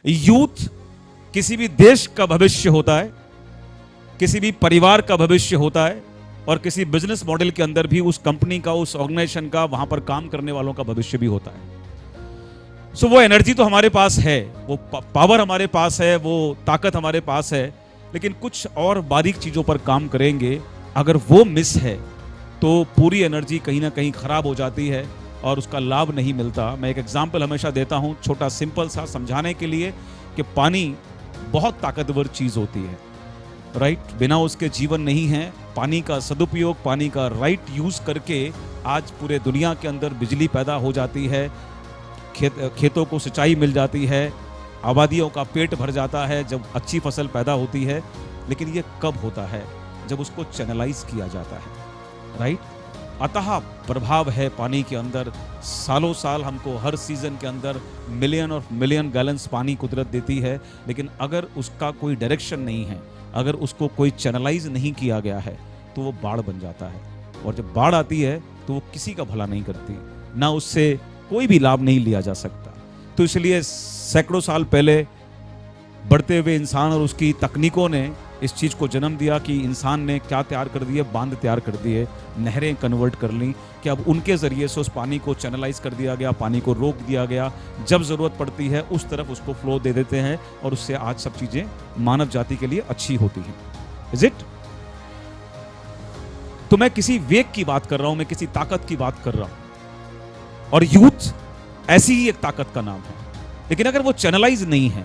Youth किसी भी देश का भविष्य होता है, किसी भी परिवार का भविष्य होता है, और किसी बिजनेस मॉडल के अंदर भी उस कंपनी का, उस ऑर्गेनाइजेशन का, वहां पर काम करने वालों का भविष्य भी होता है। सो वो एनर्जी तो हमारे पास है, वो पावर हमारे पास है, वो ताकत हमारे पास है, लेकिन कुछ और बारीक चीजों पर काम करेंगे, अगर वो मिस है तो पूरी एनर्जी कहीं ना कहीं खराब हो जाती है और उसका लाभ नहीं मिलता। मैं एक एग्जाम्पल हमेशा देता हूं, छोटा सिंपल सा समझाने के लिए, कि पानी बहुत ताकतवर चीज होती है, राइट? बिना उसके जीवन नहीं है। पानी का सदुपयोग, पानी का राइट यूज करके आज पूरे दुनिया के अंदर बिजली पैदा हो जाती है, खेतों को सिंचाई मिल जाती है, आबादियों का पेट भर जाता है जब अच्छी फसल पैदा होती है। लेकिन ये कब होता है? जब उसको चैनलाइज किया जाता है, राइट? अतः प्रभाव है पानी के अंदर। सालों साल हमको हर सीजन के अंदर मिलियन और मिलियन गैलन्स पानी कुदरत देती है, लेकिन अगर उसका कोई डायरेक्शन नहीं है, अगर उसको कोई चैनलाइज नहीं किया गया है, तो वो बाढ़ बन जाता है। और जब बाढ़ आती है तो वो किसी का भला नहीं करती, ना उससे कोई भी लाभ नहीं लिया जा सकता। तो इसलिए सैकड़ों साल पहले बढ़ते हुए इंसान और उसकी तकनीकों ने इस चीज को जन्म दिया कि इंसान ने क्या तैयार कर दिए, बांध तैयार कर दिए, नहरें कन्वर्ट कर ली, कि अब उनके जरिए से उस पानी को चैनलाइज कर दिया गया, पानी को रोक दिया गया, जब जरूरत पड़ती है उस तरफ उसको फ्लो दे देते हैं, और उससे आज सब चीजें मानव जाति के लिए अच्छी होती हैं। Is it? तो मैं किसी वेग की बात कर रहा हूं, मैं किसी ताकत की बात कर रहा हूं, और यूथ ऐसी ही एक ताकत का नाम है। लेकिन अगर वो चैनलाइज नहीं है,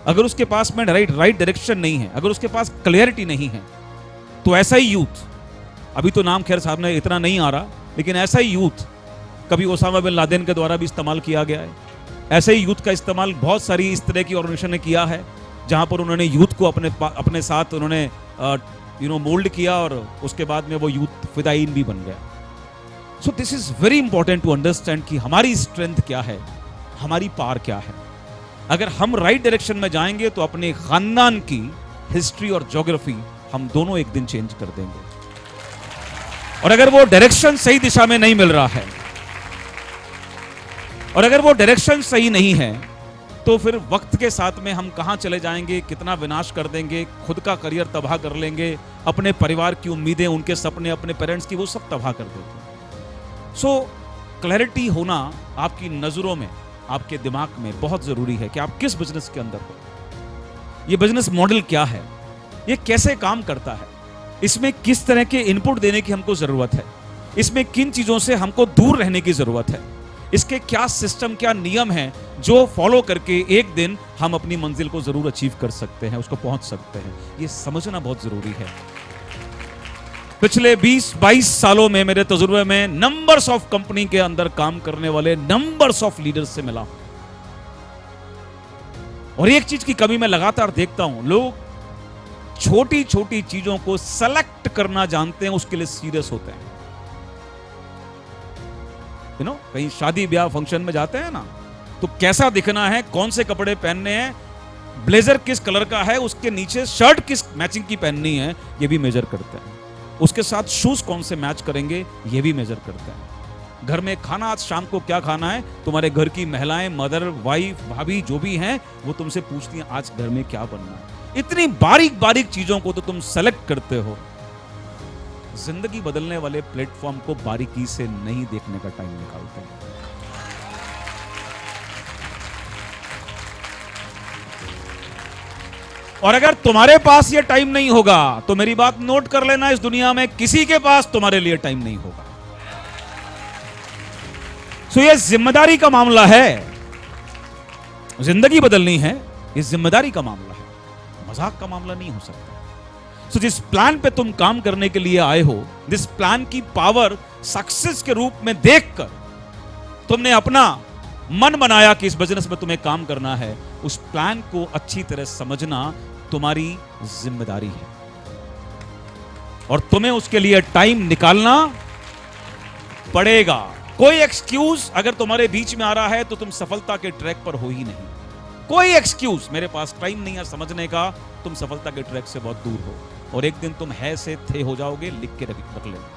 अगर उसके पास में राइट डायरेक्शन नहीं है, अगर उसके पास क्लैरिटी नहीं है, तो ऐसा ही यूथ, अभी तो नाम खैर साहब ने इतना नहीं आ रहा, लेकिन ऐसा ही यूथ कभी ओसामा बिन लादेन के द्वारा भी इस्तेमाल किया गया है। ऐसे ही यूथ का इस्तेमाल बहुत सारी इस तरह की ऑर्गेनाइजेशन ने किया है, जहां पर उन्होंने यूथ को अपने साथ उन्होंने मोल्ड किया, और उसके बाद में वो यूथ फिदाइन भी बन गया। So this is very important to understand कि हमारी स्ट्रेंथ क्या है, हमारी पावर क्या है। अगर हम राइट डायरेक्शन में जाएंगे तो अपने खानदान की हिस्ट्री और ज्योग्राफी हम दोनों एक दिन चेंज कर देंगे। और अगर वो डायरेक्शन सही दिशा में नहीं मिल रहा है, और अगर वो डायरेक्शन सही नहीं है, तो फिर वक्त के साथ में हम कहां चले जाएंगे, कितना विनाश कर देंगे, खुद का करियर तबाह कर लेंगे, अपने परिवार की उम्मीदें, उनके सपने, अपने पेरेंट्स की, वो सब तबाह कर देते हैं। सो क्लैरिटी होना आपकी नजरों में, आपके दिमाग में बहुत जरूरी है कि आप किस बिजनेस के अंदर हो, ये बिजनेस मॉडल क्या है, ये कैसे काम करता है, इसमें किस तरह के इनपुट देने की हमको जरूरत है, इसमें किन चीजों से हमको दूर रहने की जरूरत है, इसके क्या सिस्टम, क्या नियम हैं जो फॉलो करके एक दिन हम अपनी मंजिल को जरूर अचीव कर सकते हैं, उसको पहुंच सकते हैं। ये समझना बहुत जरूरी है। पिछले 20-22 सालों में मेरे तजुर्बे में नंबर्स ऑफ कंपनी के अंदर काम करने वाले नंबर्स ऑफ लीडर्स से मिला, और एक चीज की कमी मैं लगातार देखता हूं, लोग छोटी छोटी चीजों को सेलेक्ट करना जानते हैं, उसके लिए सीरियस होते हैं। कहीं शादी ब्याह फंक्शन में जाते हैं ना, तो कैसा दिखना है, कौन से कपड़े पहनने हैं, ब्लेजर किस कलर का है, उसके नीचे शर्ट किस मैचिंग की पहननी है, ये भी मेजर करते हैं। उसके साथ शूज कौन से मैच करेंगे, ये भी मेजर करते हैं। घर में खाना आज शाम को क्या खाना है, तुम्हारे घर की महिलाएं, मदर, वाइफ, भाभी जो भी हैं, वो तुमसे पूछती हैं आज घर में क्या बनना है। इतनी बारीक बारीक चीजों को तो तुम सेलेक्ट करते हो। जिंदगी बदलने वाले प्लेटफॉर्म को बारीकी से नहीं देखने का टाइम निकालते हैं। और अगर तुम्हारे पास ये टाइम नहीं होगा, तो मेरी बात नोट कर लेना, इस दुनिया में किसी के पास तुम्हारे लिए टाइम नहीं होगा। सो ये जिम्मेदारी का मामला है, जिंदगी बदलनी है, ये जिम्मेदारी का मामला है, मजाक का मामला नहीं हो सकता। सो जिस प्लान पे तुम काम करने के लिए आए हो, जिस प्लान की पावर सक्सेस के रूप में देखकर तुमने अपना मन बनाया कि इस बिजनेस में तुम्हें काम करना है, उस प्लान को अच्छी तरह समझना तुम्हारी जिम्मेदारी है, और तुम्हें उसके लिए टाइम निकालना पड़ेगा। कोई एक्सक्यूज अगर तुम्हारे बीच में आ रहा है तो तुम सफलता के ट्रैक पर हो ही नहीं। कोई एक्सक्यूज, मेरे पास टाइम नहीं है समझने का, तुम सफलता के ट्रैक से बहुत दूर हो, और एक दिन तुम है से थे हो जाओगे, लिख के रख लेना।